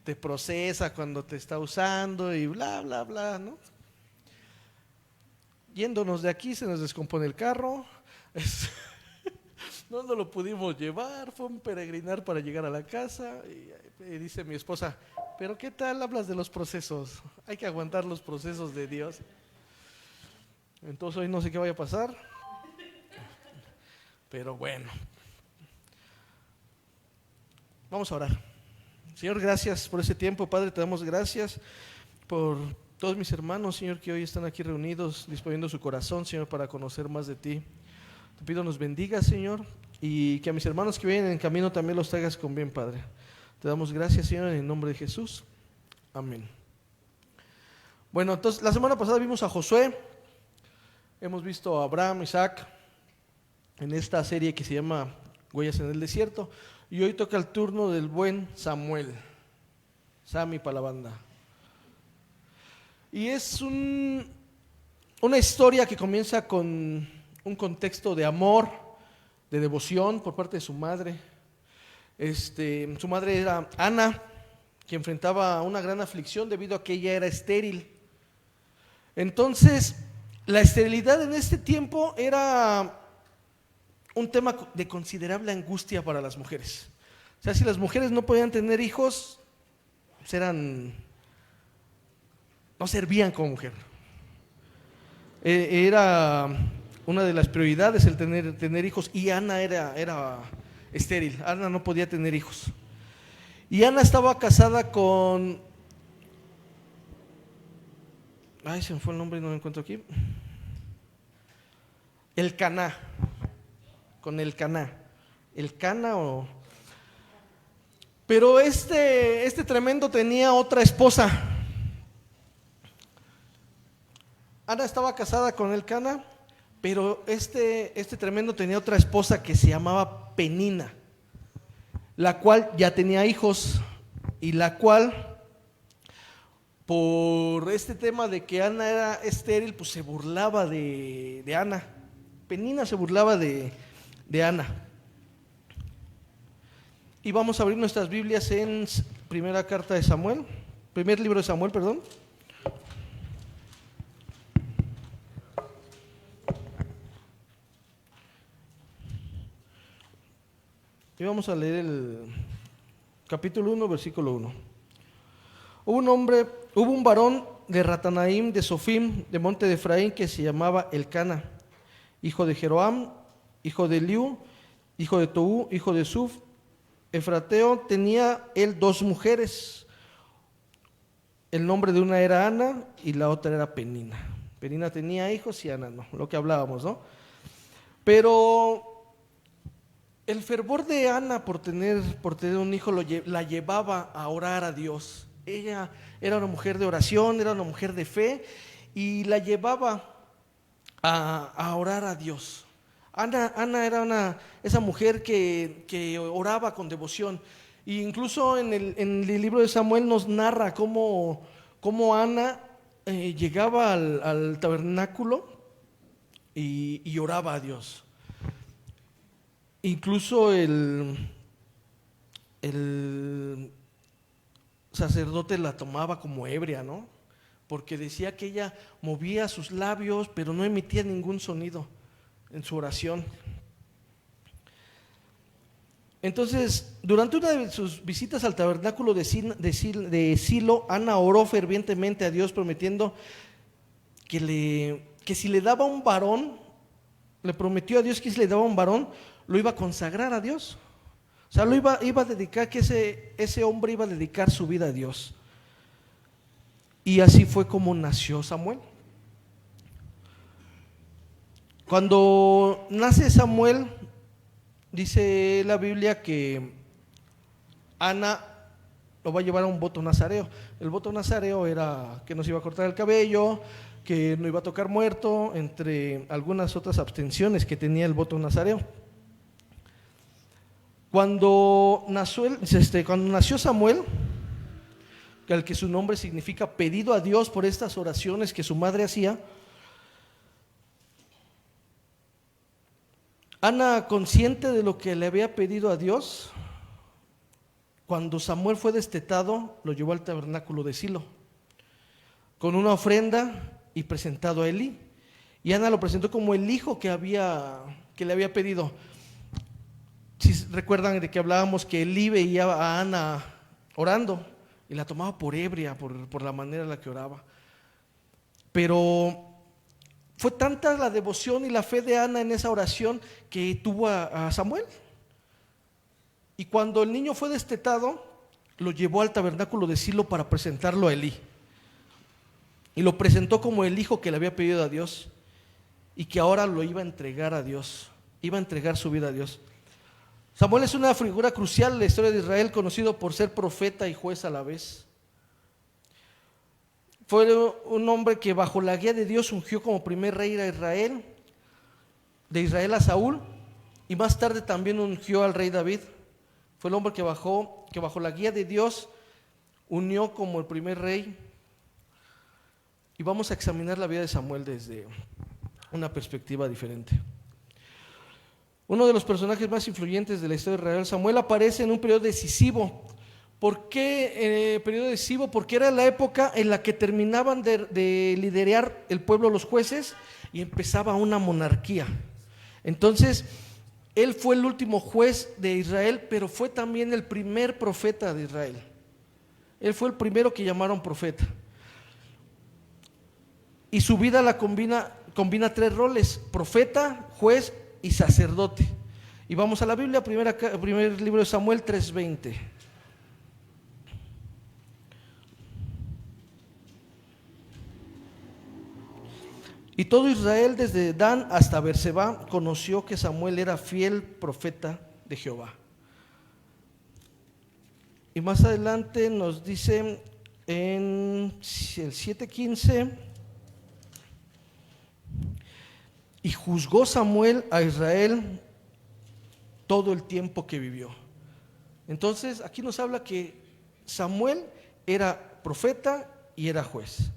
te procesa cuando te está usando y bla, bla, bla, ¿no? Yéndonos de aquí se nos descompone el carro, no lo pudimos llevar, fue un peregrinar para llegar a la casa y dice mi esposa, pero ¿qué tal hablas de los procesos? Hay que aguantar los procesos de Dios. Entonces hoy no sé qué vaya a pasar, pero bueno, vamos a orar. Señor, gracias por ese tiempo, Padre, te damos gracias por todos mis hermanos, Señor, que hoy están aquí reunidos, disponiendo su corazón, Señor, para conocer más de ti. Te pido nos bendiga, Señor, y que a mis hermanos que vienen en camino también los traigas con bien, Padre. Te damos gracias, Señor, en el nombre de Jesús. Amén. Bueno, entonces la semana pasada vimos a Josué, hemos visto a Abraham, Isaac, en esta serie que se llama Huellas en el Desierto, y hoy toca el turno del buen Samuel, Sammy para la banda. Y es una historia que comienza con un contexto de amor, de devoción por parte de su madre. Su madre era Ana, que enfrentaba una gran aflicción debido a que ella era estéril. Entonces, la esterilidad en este tiempo era un tema de considerable angustia para las mujeres. O sea, si las mujeres no podían tener hijos, pues no servían como mujer. Era una de las prioridades el tener hijos, y Ana era estéril. Ana no podía tener hijos. Y Ana estaba casada con... Ay, se me fue el nombre y no lo encuentro aquí. Elcaná. Con Elcaná. Elcana o... Pero este tremendo tenía otra esposa. Ana estaba casada con Elcana, pero este tremendo tenía otra esposa que se llamaba Penina, la cual ya tenía hijos, y la cual, por este tema de que Ana era estéril, pues se burlaba de Ana. Penina se burlaba de Ana. Y vamos a abrir nuestras Biblias en primer libro de Samuel, perdón. Y vamos a leer el capítulo 1, versículo 1. Hubo un varón de Ratanaim, de Sofim, de monte de Efraín, que se llamaba Elcana, hijo de Jeroam, hijo de Eliú, hijo de Toú, hijo de Suf, Efrateo. Tenía él 2 mujeres. El nombre de una era Ana y la otra era Penina. Penina tenía hijos y Ana no, lo que hablábamos, ¿no? Pero el fervor de Ana por tener un hijo la llevaba a orar a Dios. Ella era una mujer de oración, era una mujer de fe, y la llevaba a orar a Dios. Ana era esa mujer que oraba con devoción. E incluso en el libro de Samuel nos narra cómo Ana llegaba al tabernáculo y oraba a Dios. Incluso el sacerdote la tomaba como ebria, ¿no? Porque decía que ella movía sus labios, pero no emitía ningún sonido en su oración. Entonces, durante una de sus visitas al tabernáculo de Silo, Ana oró fervientemente a Dios, prometiendo que si le daba un varón, le prometió a Dios que si le daba un varón, lo iba a consagrar a Dios. O sea, lo iba a dedicar, que ese hombre iba a dedicar su vida a Dios. Y así fue como nació Samuel. Cuando nace Samuel, dice la Biblia que Ana lo va a llevar a un voto nazareo. El voto nazareo era que no se iba a cortar el cabello, que no iba a tocar muerto, entre algunas otras abstenciones que tenía el voto nazareo. Cuando nació Samuel, al que su nombre significa pedido a Dios por estas oraciones que su madre hacía, Ana, consciente de lo que le había pedido a Dios, cuando Samuel fue destetado, lo llevó al tabernáculo de Silo con una ofrenda y presentado a Elí. Y Ana lo presentó como el hijo que le había pedido. Si recuerdan de que hablábamos que Elí veía a Ana orando y la tomaba por ebria por la manera en la que oraba. Pero fue tanta la devoción y la fe de Ana en esa oración que tuvo a Samuel. Y cuando el niño fue destetado, lo llevó al tabernáculo de Silo para presentarlo a Elí. Y lo presentó como el hijo que le había pedido a Dios y que ahora lo iba a entregar a Dios, iba a entregar su vida a Dios. Samuel es una figura crucial en la historia de Israel, conocido por ser profeta y juez a la vez. Fue un hombre que bajo la guía de Dios ungió como primer rey de Israel a Saúl, y más tarde también ungió al rey David. Fue el hombre que bajo la guía de Dios unió como el primer rey. Y vamos a examinar la vida de Samuel desde una perspectiva diferente. Uno de los personajes más influyentes de la historia de Israel, Samuel, aparece en un periodo decisivo. ¿Por qué periodo decisivo? Porque era la época en la que terminaban de liderar el pueblo los jueces y empezaba una monarquía. Entonces, él fue el último juez de Israel, pero fue también el primer profeta de Israel. Él fue el primero que llamaron profeta. Y su vida la combina tres roles: profeta, juez y sacerdote. Y vamos a la Biblia, primer libro de Samuel 3:20. Y todo Israel desde Dan hasta Berseba conoció que Samuel era fiel profeta de Jehová. Y más adelante nos dice en el 7:15: y juzgó Samuel a Israel todo el tiempo que vivió. Entonces aquí nos habla que Samuel era profeta y era juez.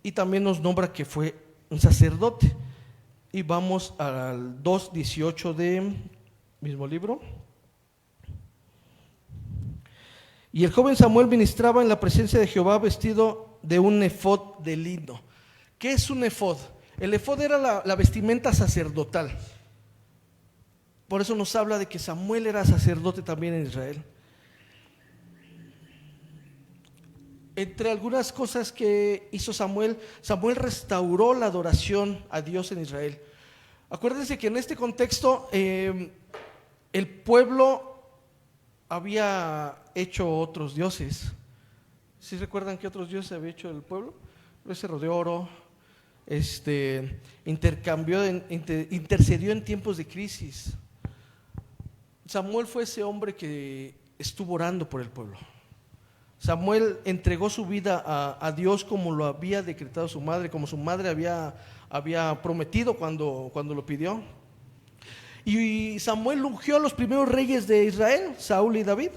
Y también nos nombra que fue un sacerdote. Y vamos al 2:18 de mismo libro. Y el joven Samuel ministraba en la presencia de Jehová vestido de un efod de lino. ¿Qué es un efod? El efod era la vestimenta sacerdotal. Por eso nos habla de que Samuel era sacerdote también en Israel. Entre algunas cosas que hizo Samuel restauró la adoración a Dios en Israel. Acuérdense que en este contexto el pueblo había hecho otros dioses. ¿Sí recuerdan qué otros dioses había hecho el pueblo? Becerro de oro, intercedió en tiempos de crisis. Samuel fue ese hombre que estuvo orando por el pueblo. Samuel entregó su vida a Dios como lo había decretado su madre, como su madre había prometido cuando lo pidió. Y Samuel ungió a los primeros reyes de Israel, Saúl y David,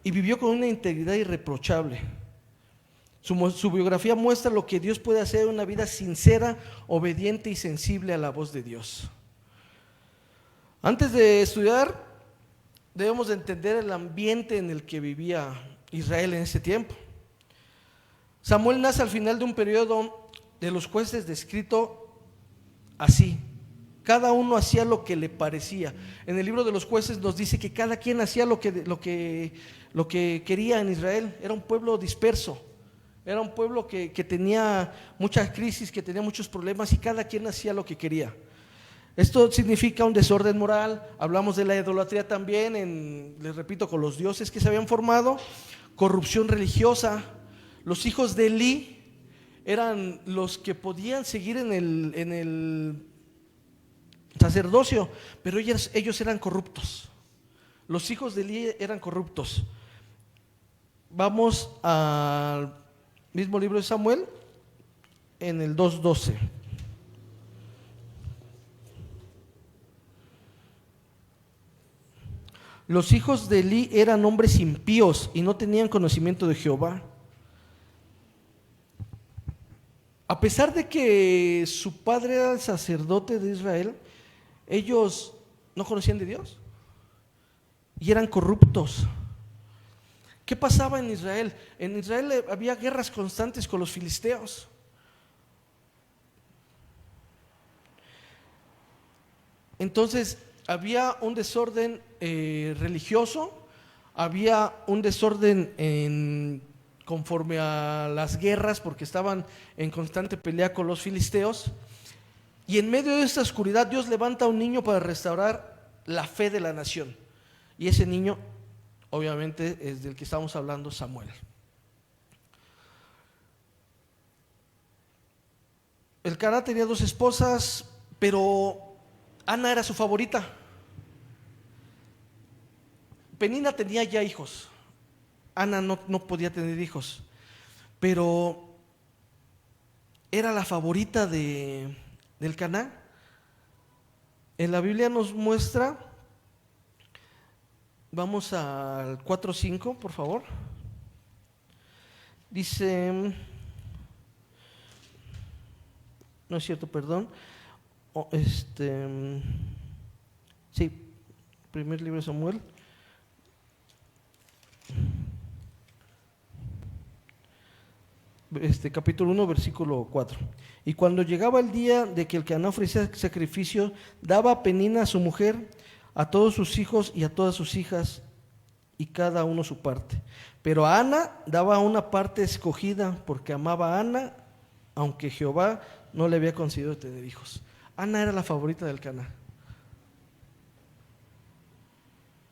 y vivió con una integridad irreprochable. Su biografía muestra lo que Dios puede hacer en una vida sincera, obediente y sensible a la voz de Dios. Antes de estudiar, debemos de entender el ambiente en el que vivía Israel en ese tiempo. Samuel nace al final de un periodo de los jueces descrito así: cada uno hacía lo que le parecía. En el libro de los jueces nos dice que cada quien hacía lo que quería en Israel. Era un pueblo disperso, era un pueblo que tenía muchas crisis, que tenía muchos problemas, y cada quien hacía lo que quería. Esto significa un desorden moral. Hablamos de la idolatría también, les repito, con los dioses que se habían formado, corrupción religiosa. Los hijos de Elí eran los que podían seguir en el sacerdocio, pero ellos eran corruptos. Los hijos de Elí eran corruptos. Vamos al mismo libro de Samuel, en el 2:12. Los hijos de Elí eran hombres impíos y no tenían conocimiento de Jehová. A pesar de que su padre era el sacerdote de Israel, ellos no conocían de Dios. y eran corruptos. ¿Qué pasaba en Israel? En Israel había guerras constantes con los filisteos. Entonces había un desorden religioso, había un desorden conforme a las guerras, porque estaban en constante pelea con los filisteos. Y en medio de esta oscuridad Dios levanta a un niño para restaurar la fe de la nación. Y ese niño, obviamente, es del que estamos hablando, Samuel. Elcana tenía 2 esposas, pero Ana era su favorita. Penina tenía ya hijos, Ana no podía tener hijos, pero era la favorita de Elcana. En la Biblia nos muestra, vamos al 4:5, por favor. Dice, no es cierto, perdón. Sí, primer libro de Samuel. Capítulo 1, versículo 4. Y cuando llegaba el día de que Elcana ofrecía sacrificio, daba a Penina a su mujer, a todos sus hijos y a todas sus hijas, y cada uno su parte. Pero a Ana daba una parte escogida, porque amaba a Ana, aunque Jehová no le había concedido tener hijos. Ana era la favorita de Elcana,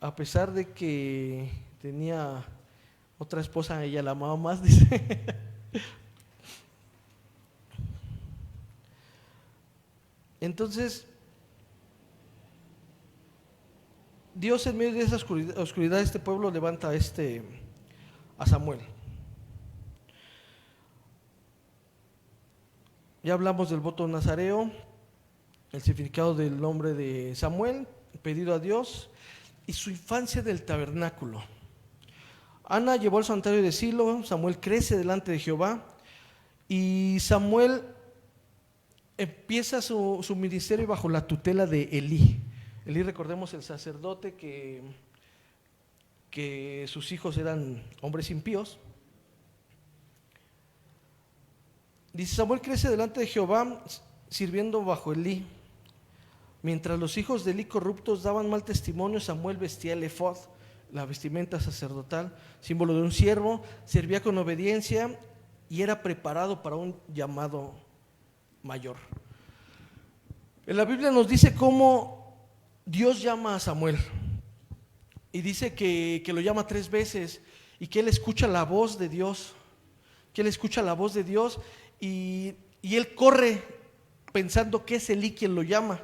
a pesar de que tenía otra esposa, ella la amaba más, dice. Entonces, Dios en medio de esa oscuridad, este pueblo levanta a Samuel. Ya hablamos del voto nazareo, el significado del nombre de Samuel, pedido a Dios, y su infancia del tabernáculo. Ana llevó al santuario de Silo, Samuel crece delante de Jehová, y Samuel empieza su ministerio bajo la tutela de Elí. Elí, recordemos, el sacerdote que sus hijos eran hombres impíos. Dice, Samuel crece delante de Jehová sirviendo bajo Elí. Mientras los hijos de Elí corruptos daban mal testimonio, Samuel vestía el efod, la vestimenta sacerdotal, símbolo de un siervo, servía con obediencia y era preparado para un llamado mayor. En la Biblia nos dice cómo Dios llama a Samuel, y dice que lo llama 3 veces y que él escucha la voz de Dios, y él corre pensando que es Elí quien lo llama.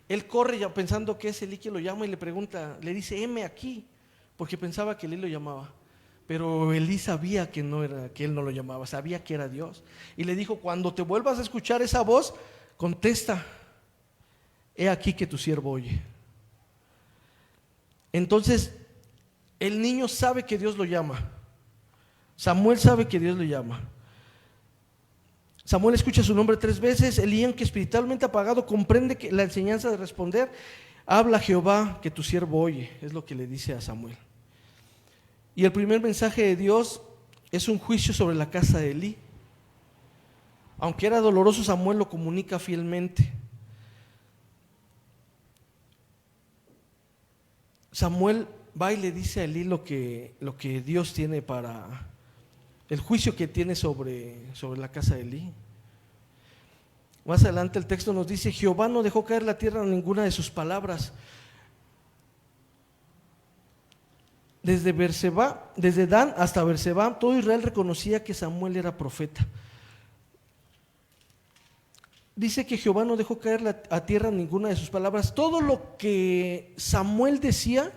Él corre ya pensando que es Elí quien lo llama y le pregunta, le dice, heme aquí, porque pensaba que Elí lo llamaba. Pero Elí sabía que él no lo llamaba, sabía que era Dios. Y le dijo, cuando te vuelvas a escuchar esa voz, contesta, he aquí que tu siervo oye. Entonces, el niño sabe que Dios lo llama. Samuel sabe que Dios lo llama. Samuel escucha su nombre 3 veces. Elí, aunque espiritualmente apagado, comprende que la enseñanza de responder, habla Jehová que tu siervo oye, es lo que le dice a Samuel. Y el primer mensaje de Dios es un juicio sobre la casa de Elí. Aunque era doloroso, Samuel lo comunica fielmente. Samuel va y le dice a Elí lo que Dios tiene para el juicio que tiene sobre la casa de Elí. Más adelante el texto nos dice, Jehová no dejó caer la tierra en ninguna de sus palabras. Desde Dan hasta Berseba, todo Israel reconocía que Samuel era profeta. Dice que Jehová no dejó caer a tierra ninguna de sus palabras. Todo lo que Samuel decía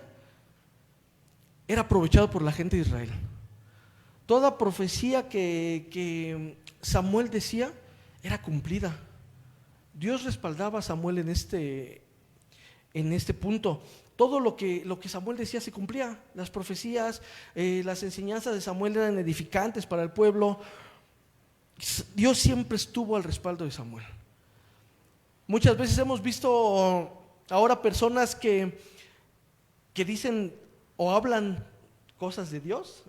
era aprovechado por la gente de Israel. Toda profecía que Samuel decía era cumplida. Dios respaldaba a Samuel en este punto. Todo lo que Samuel decía se cumplía. Las profecías, las enseñanzas de Samuel eran edificantes para el pueblo. Dios siempre estuvo al respaldo de Samuel. Muchas veces hemos visto ahora personas que que dicen o hablan cosas de Dios,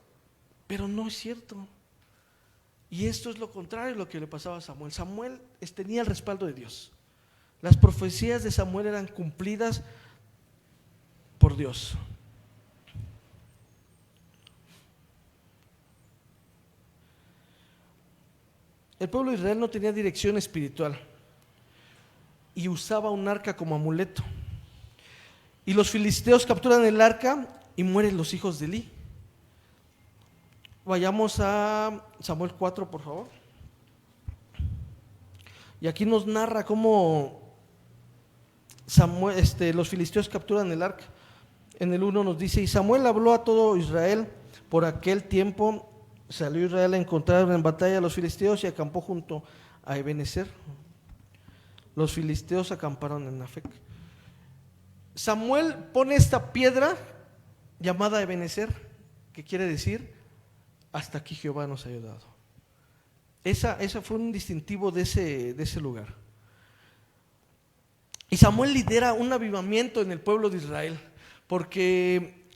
pero no es cierto. Y esto es lo contrario de lo que le pasaba a Samuel. Samuel tenía el respaldo de Dios. Las profecías de Samuel eran cumplidas por Dios. El pueblo de Israel no tenía dirección espiritual y usaba un arca como amuleto. Y los filisteos capturan el arca y mueren los hijos de Elí. Vayamos a Samuel 4, por favor. Y aquí nos narra cómo los filisteos capturan el arca. En el 1 nos dice: y Samuel habló a todo Israel. Por aquel tiempo salió Israel a encontrar en batalla a los filisteos y acampó junto a Ebenezer. Los filisteos acamparon en Afec. Samuel pone esta piedra llamada Ebenezer, que quiere decir: hasta aquí Jehová nos ha ayudado. Esa fue un distintivo de ese lugar. Y Samuel lidera un avivamiento en el pueblo de Israel, porque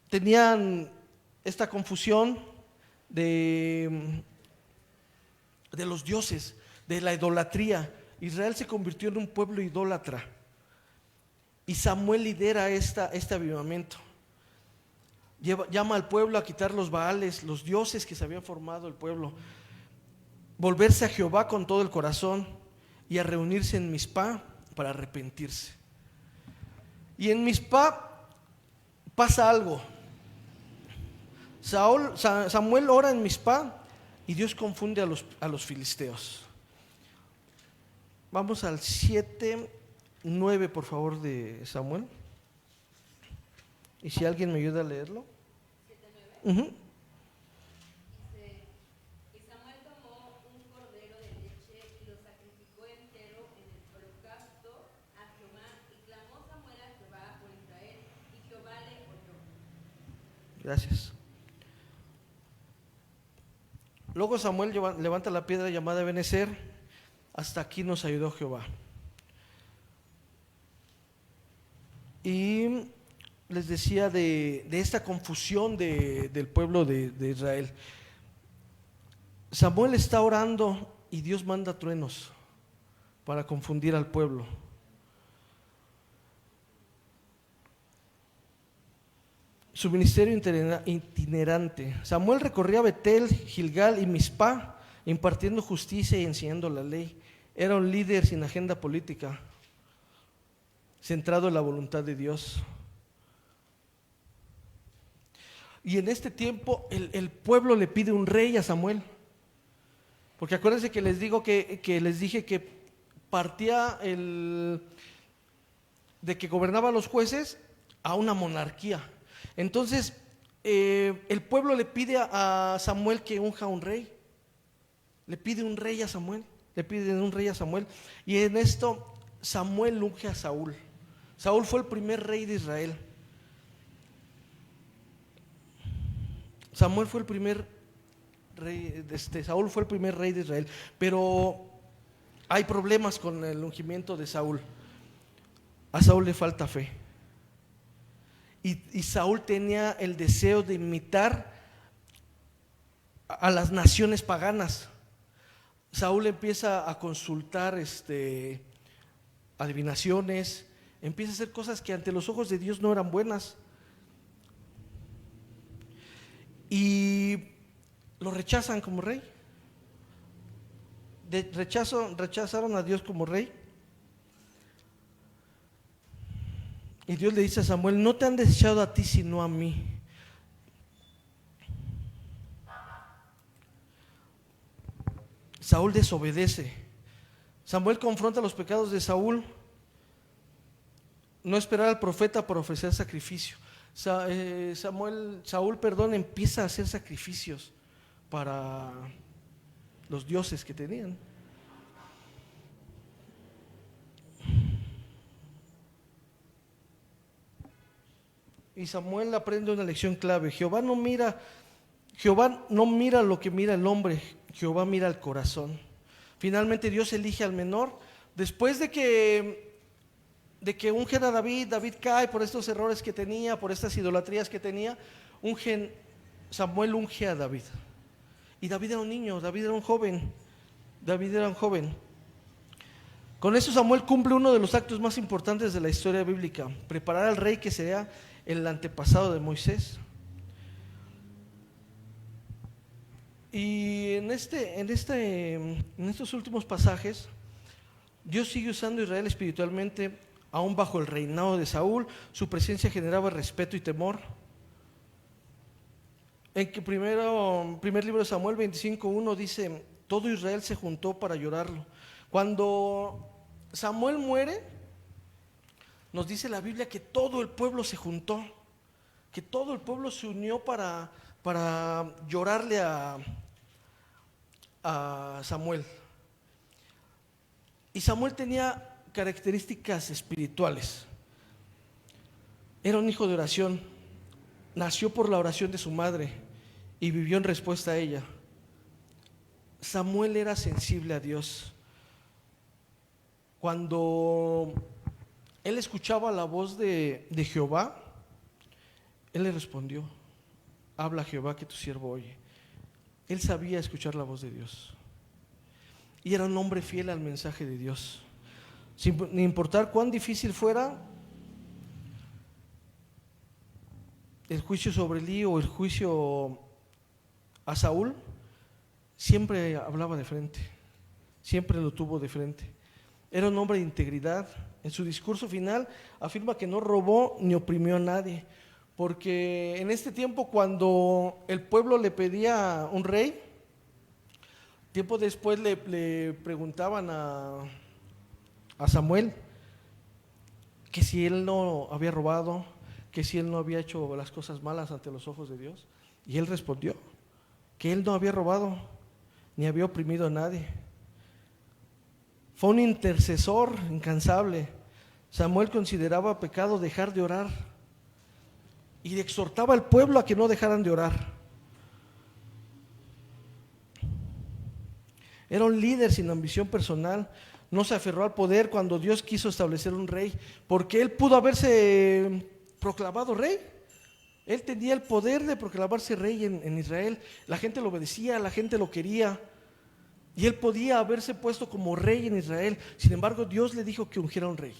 tenían esta confusión de los dioses, de la idolatría. Israel se convirtió en un pueblo idólatra, y Samuel lidera este avivamiento. Llama al pueblo a quitar los baales, los dioses que se habían formado el pueblo, volverse a Jehová con todo el corazón y a reunirse en Mizpá para arrepentirse. Y en Mizpá pasa algo. Samuel ora en Mizpá y Dios confunde a los filisteos. Vamos al 7:9, por favor, de Samuel. Y si alguien me ayuda a leerlo. 7:9. Dice: y Samuel tomó un cordero de leche y lo sacrificó entero en el holocausto a Jehová, y clamó Samuel a Jehová por Israel, y Jehová le oyó. Gracias. Luego Samuel levanta la piedra llamada Ebenezer. Hasta aquí nos ayudó Jehová. Y les decía de esta confusión del pueblo de Israel. Samuel está orando y Dios manda truenos para confundir al pueblo. Su ministerio itinerante. Samuel recorría Betel, Gilgal y Mizpá, impartiendo justicia y enseñando la ley. Era un líder sin agenda política, centrado en la voluntad de Dios. Y en este tiempo el pueblo le pide un rey a Samuel, porque acuérdense que les dije que partía de que gobernaban los jueces a una monarquía. Entonces el pueblo le pide a Samuel que unja un rey. Le pide un rey a Samuel. Le piden un rey a Samuel. Y en esto Samuel unge a Saúl. Saúl fue el primer rey de Israel. Saúl fue el primer rey de Israel. Pero hay problemas con el ungimiento de Saúl. A Saúl le falta fe. Y Saúl tenía el deseo de imitar a las naciones paganas. Saúl empieza a consultar adivinaciones, empieza a hacer cosas que ante los ojos de Dios no eran buenas. Y lo rechazan como rey. Rechazaron a Dios como rey. Y Dios le dice a Samuel: no te han desechado a ti sino a mí. Saúl desobedece. Samuel confronta los pecados de Saúl. No esperar al profeta para ofrecer sacrificio. Saúl, empieza a hacer sacrificios para los dioses que tenían. Y Samuel aprende una lección clave. Jehová no mira lo que mira el hombre, Jehová mira el corazón. Finalmente Dios elige al menor. Después de que de que ungen a David, David cae por estos errores que tenía, por estas idolatrías que tenía, Samuel unge a David. Y David era un niño, David era un joven, David era un joven. Con eso Samuel cumple uno de los actos más importantes de la historia bíblica, preparar al rey que sería el antepasado de Moisés. Y en estos últimos pasajes, Dios sigue usando a Israel espiritualmente, aún bajo el reinado de Saúl. Su presencia generaba respeto y temor. En que primer libro de Samuel 25:1 dice: todo Israel se juntó para llorarlo. Cuando Samuel muere, nos dice la Biblia que todo el pueblo se juntó, que todo el pueblo se unió para llorarle a Samuel. Y Samuel tenía características espirituales. Era un hijo de oración, nació por la oración de su madre y vivió en respuesta a ella. Samuel era sensible a Dios. Cuando él escuchaba la voz de Jehová, él le respondió: habla Jehová, que tu siervo oye. Él sabía escuchar la voz de Dios y era un hombre fiel al mensaje de Dios. Sin importar cuán difícil fuera el juicio sobre Elí o el juicio a Saúl, siempre hablaba de frente, siempre lo tuvo de frente. Era un hombre de integridad. En su discurso final afirma que no robó ni oprimió a nadie, porque en este tiempo, cuando el pueblo le pedía un rey, tiempo después le preguntaban a Samuel que si él no había robado, que si él no había hecho las cosas malas ante los ojos de Dios, y él respondió que él no había robado ni había oprimido a nadie. Fue un intercesor incansable. Samuel consideraba pecado dejar de orar y exhortaba al pueblo a que no dejaran de orar. Era un líder sin ambición personal. No se aferró al poder cuando Dios quiso establecer un rey, porque él pudo haberse proclamado rey. Él tenía el poder de proclamarse rey en Israel. La gente lo obedecía, la gente lo quería, y él podía haberse puesto como rey en Israel. Sin embargo, Dios le dijo que ungiera un rey.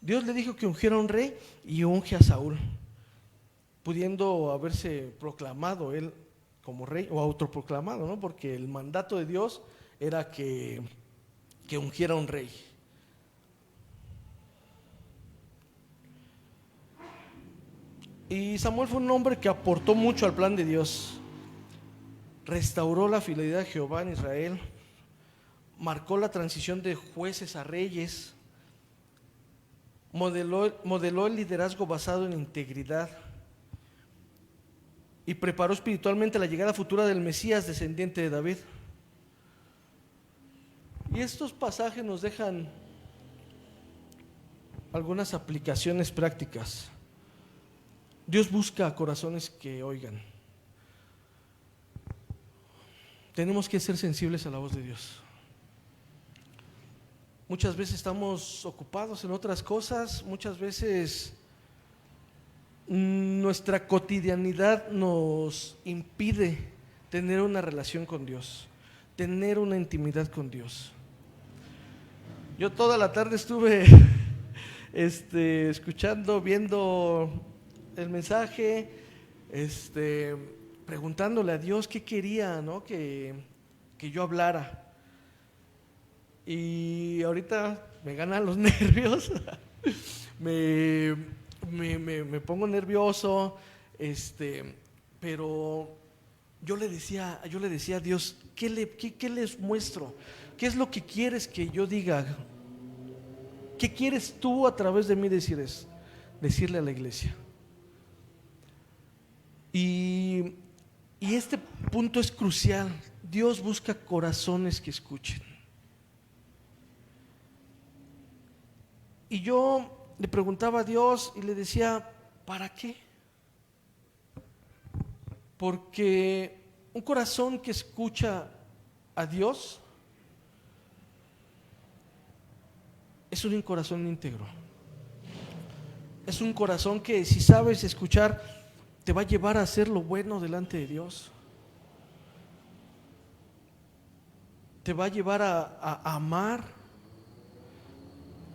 Dios le dijo que ungiera un rey y unge a Saúl, pudiendo haberse proclamado él como rey o autoproclamado, ¿no? Porque el mandato de Dios era que ungiera un rey. Y Samuel fue un hombre que aportó mucho al plan de Dios. Restauró la fidelidad de Jehová en Israel, marcó la transición de jueces a reyes, modeló el liderazgo basado en integridad y preparó espiritualmente la llegada futura del Mesías, descendiente de David. Y estos pasajes nos dejan algunas aplicaciones prácticas. Dios busca corazones que oigan. Tenemos que ser sensibles a la voz de Dios. Muchas veces estamos ocupados en otras cosas, muchas veces nuestra cotidianidad nos impide tener una relación con Dios, tener una intimidad con Dios. Yo toda la tarde estuve escuchando, viendo el mensaje, preguntándole a Dios qué quería, ¿no? que yo hablara. Y ahorita me ganan los nervios, me pongo nervioso, pero yo le decía a Dios, ¿qué les muestro? ¿Qué es lo que quieres que yo diga? ¿Qué quieres tú a través de mí decirle a la iglesia? Y este punto es crucial. Dios busca corazones que escuchen. Y yo le preguntaba a Dios y le decía, ¿para qué? Porque un corazón que escucha a Dios es un corazón íntegro. Es un corazón que, si sabes escuchar, te va a llevar a hacer lo bueno delante de Dios. Te va a llevar a amar.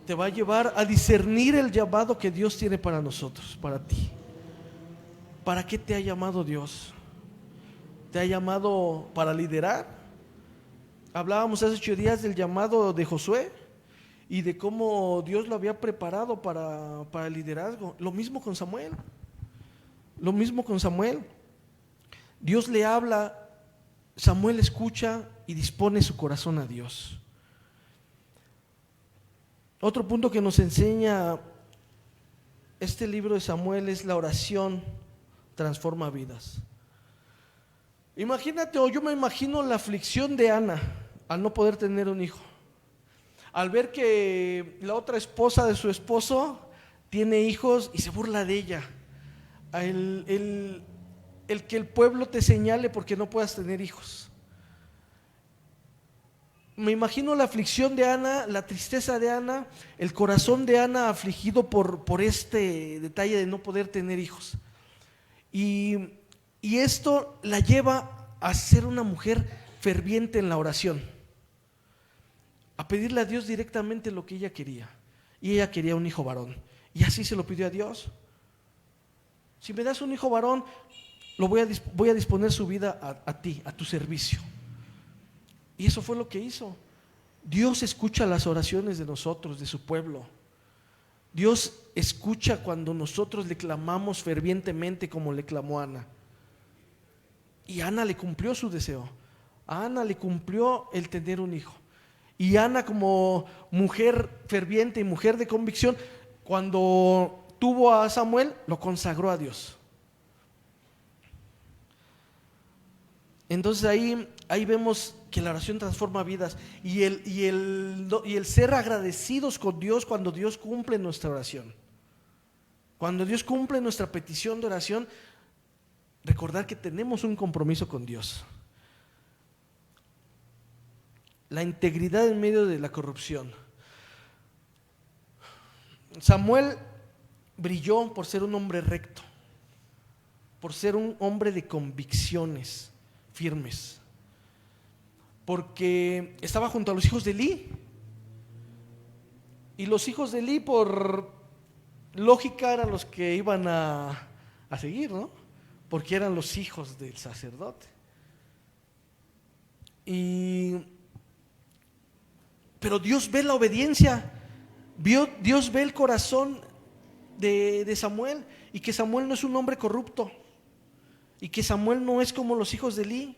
Te va a llevar a discernir el llamado que Dios tiene para nosotros, para ti. ¿Para qué te ha llamado Dios? ¿Te ha llamado para liderar? Hablábamos hace 8 días del llamado de Josué y de cómo Dios lo había preparado para el liderazgo. Lo mismo con Samuel. Lo mismo con Samuel. Dios le habla, Samuel escucha y dispone su corazón a Dios. Otro punto que nos enseña este libro de Samuel es la oración transforma vidas. Imagínate, o yo me imagino la aflicción de Ana al no poder tener un hijo, al ver que la otra esposa de su esposo tiene hijos y se burla de ella, el que el pueblo te señale porque no puedas tener hijos. Me imagino la aflicción de Ana, la tristeza de Ana, el corazón de Ana afligido por este detalle de no poder tener hijos. Y esto la lleva a ser una mujer ferviente en la oración, a pedirle a Dios directamente lo que ella quería. Y ella quería un hijo varón, y así se lo pidió a Dios. Si me das un hijo varón, voy a disponer su vida a ti, a tu servicio. Y eso fue lo que hizo. Dios escucha las oraciones de nosotros, de su pueblo. Dios escucha cuando nosotros le clamamos fervientemente como le clamó Ana. Y Ana le cumplió su deseo. A Ana le cumplió el tener un hijo. Y Ana, como mujer ferviente y mujer de convicción, cuando tuvo a Samuel, lo consagró a Dios. Entonces ahí vemos que la oración transforma vidas y el ser agradecidos con Dios cuando Dios cumple nuestra oración. Cuando Dios cumple nuestra petición de oración, recordar que tenemos un compromiso con Dios. La integridad en medio de la corrupción. Samuel brilló por ser un hombre recto, por ser un hombre de convicciones firmes, porque estaba junto a los hijos de Elí, y los hijos de Elí por lógica eran los que iban a seguir, ¿no? Porque eran los hijos del sacerdote. Pero Dios ve la obediencia, Dios ve el corazón de Samuel, y que Samuel no es un hombre corrupto, y que Samuel no es como los hijos de Elí.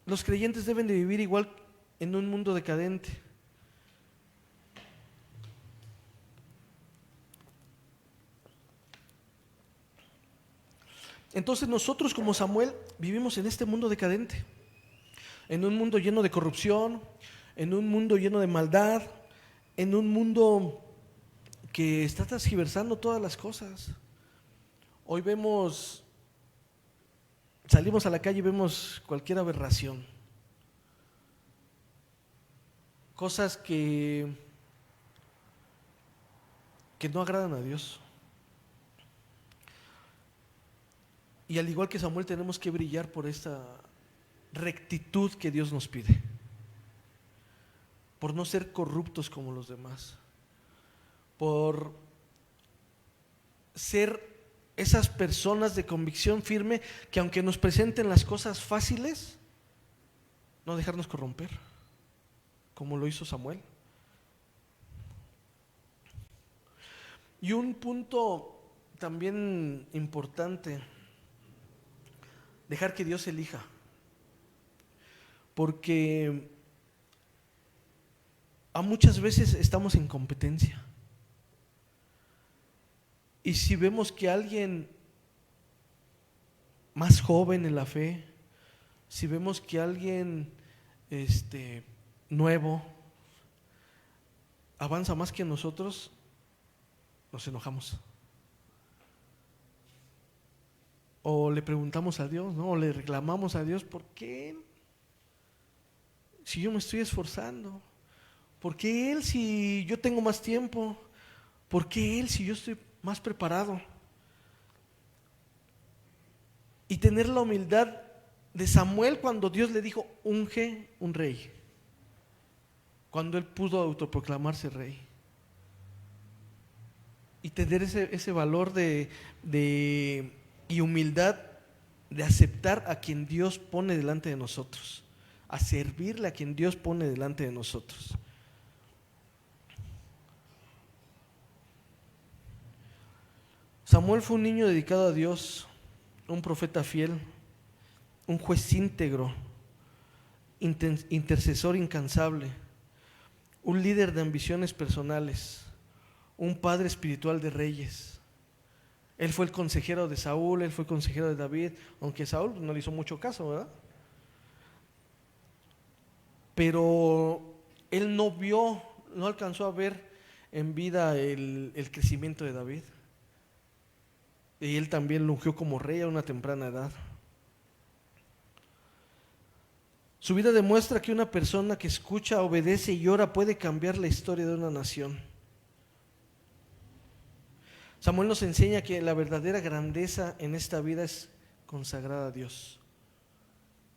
Los creyentes deben de vivir igual en un mundo decadente. Entonces nosotros, como Samuel, vivimos en este mundo decadente, en un mundo lleno de corrupción, en un mundo lleno de maldad, en un mundo que está transgiversando todas las cosas. Hoy salimos a la calle y vemos cualquier aberración, cosas que no agradan a Dios. Y al igual que Samuel, tenemos que brillar por esta rectitud que Dios nos pide, por no ser corruptos como los demás, por ser esas personas de convicción firme que, aunque nos presenten las cosas fáciles, no dejarnos corromper, como lo hizo Samuel. Y un punto también importante: dejar que Dios elija, porque a muchas veces estamos en competencia. Y si vemos que alguien más joven en la fe, si vemos que alguien nuevo avanza más que nosotros, nos enojamos. O le preguntamos a Dios, ¿no? O le reclamamos a Dios: ¿por qué? Si yo me estoy esforzando, ¿Por qué él si yo tengo más tiempo? ¿Por qué él si yo estoy más preparado? Y tener la humildad de Samuel cuando Dios le dijo, unge un rey. Cuando él pudo autoproclamarse rey. Y tener ese valor y humildad de aceptar a quien Dios pone delante de nosotros. A servirle a quien Dios pone delante de nosotros. Samuel fue un niño dedicado a Dios, un profeta fiel, un juez íntegro, intercesor incansable, un líder de ambiciones personales, un padre espiritual de reyes. Él fue el consejero de Saúl, él fue consejero de David, aunque Saúl no le hizo mucho caso, ¿verdad? Pero él no alcanzó a ver en vida el crecimiento de David. Y él también lo ungió como rey a una temprana edad. Su vida demuestra que una persona que escucha, obedece y ora puede cambiar la historia de una nación. Samuel nos enseña que la verdadera grandeza en esta vida es consagrar a Dios,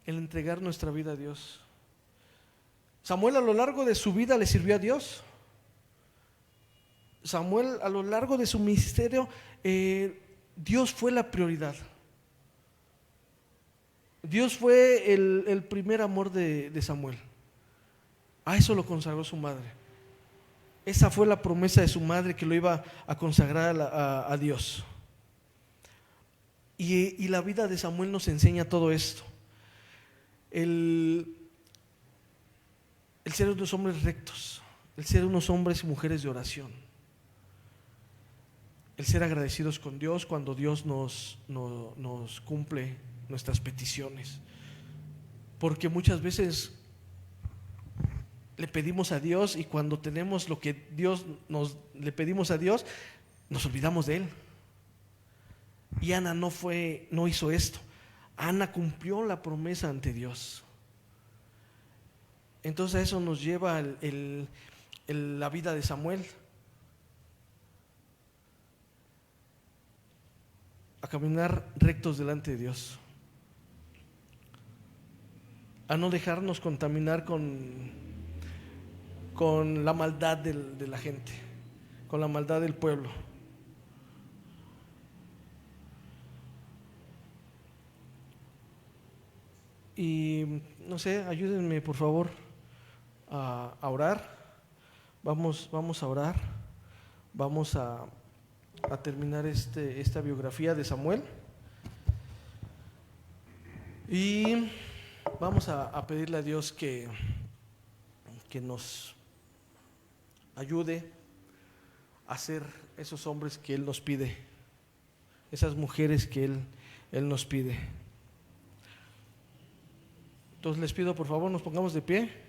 el entregar nuestra vida a Dios. Samuel a lo largo de su vida le sirvió a Dios. Samuel a lo largo de su ministerio, Dios fue la prioridad. Dios fue el primer amor de Samuel. A eso lo consagró su madre. Esa fue la promesa de su madre, que lo iba a consagrar a Dios. Y la vida de Samuel nos enseña todo esto. El ser unos hombres rectos, el ser unos hombres y mujeres de oración, el ser agradecidos con Dios cuando Dios nos cumple nuestras peticiones. Porque muchas veces le pedimos a Dios y cuando tenemos lo que le pedimos a Dios, nos olvidamos de Él. Y Ana no hizo esto. Ana cumplió la promesa ante Dios. Entonces a eso nos lleva la vida de Samuel. A caminar rectos delante de Dios. A no dejarnos contaminar con la maldad de la gente, con la maldad del pueblo. Y no sé, ayúdenme por favor a orar. Vamos a orar. Vamos a terminar esta biografía de Samuel. Y vamos a pedirle a Dios que nos ayude a ser esos hombres que Él nos pide, esas mujeres que Él nos pide. Entonces les pido por favor nos pongamos de pie.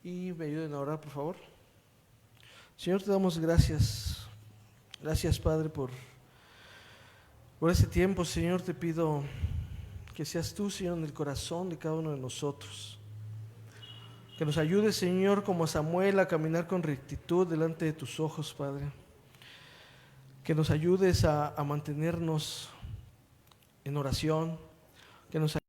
Y me ayuden a orar por favor. Señor, te damos gracias. Gracias Padre por ese tiempo. Señor, te pido que seas tú, Señor, en el corazón de cada uno de nosotros. Que nos ayudes, Señor, como Samuel, a caminar con rectitud delante de tus ojos, Padre. Que nos ayudes a mantenernos en oración. Que nos